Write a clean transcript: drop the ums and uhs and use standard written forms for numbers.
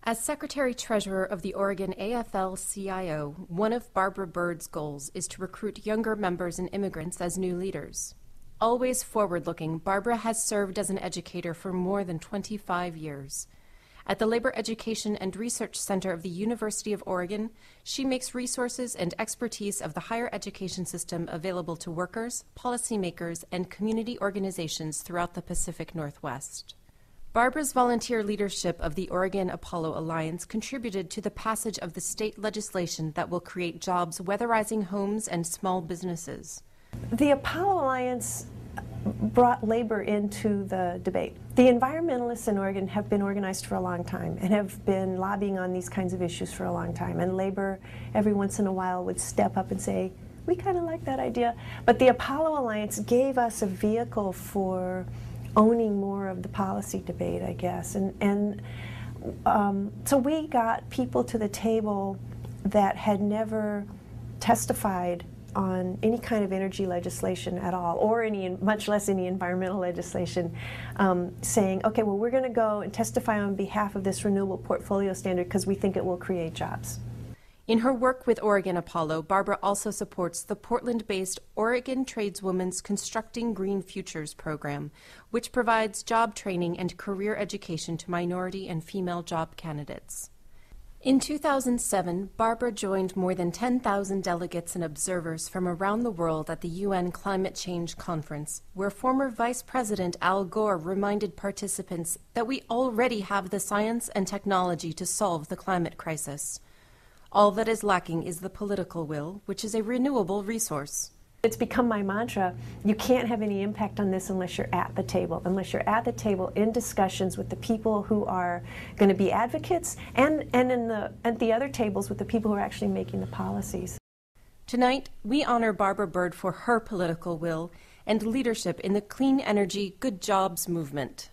As Secretary-Treasurer of the Oregon AFL-CIO, one of Barbara Byrd's goals is to recruit younger members and immigrants as new leaders. Always forward-looking, Barbara has served as an educator for more than 25 years. At the Labor Education and Research Center of the University of Oregon, she makes resources and expertise of the higher education system available to workers, policymakers, and community organizations throughout the Pacific Northwest. Barbara's volunteer leadership of the Oregon Apollo Alliance contributed to the passage of the state legislation that will create jobs weatherizing homes and small businesses. The Apollo Alliance brought labor into the debate. The environmentalists in Oregon have been organized for a long time and have been lobbying on these kinds of issues for a long time, and labor every once in a while would step up and say, we kind of like that idea. But the Apollo Alliance gave us a vehicle for owning more of the policy debate, I guess. So we got people to the table that had never testified on any kind of energy legislation at all, or much less any environmental legislation, saying, okay, well, we're going to go and testify on behalf of this renewable portfolio standard because we think it will create jobs. In her work with Oregon Apollo, Barbara also supports the Portland-based Oregon Tradeswomen's Constructing Green Futures program, which provides job training and career education to minority and female job candidates. In 2007, Barbara joined more than 10,000 delegates and observers from around the world at the UN Climate Change Conference, where former Vice President Al Gore reminded participants that we already have the science and technology to solve the climate crisis. All that is lacking is the political will, which is a renewable resource. It's become my mantra, you can't have any impact on this unless you're at the table, unless you're at the table in discussions with the people who are going to be advocates and at the other tables with the people who are actually making the policies. Tonight, we honor Barbara Byrd for her political will and leadership in the clean energy, good jobs movement.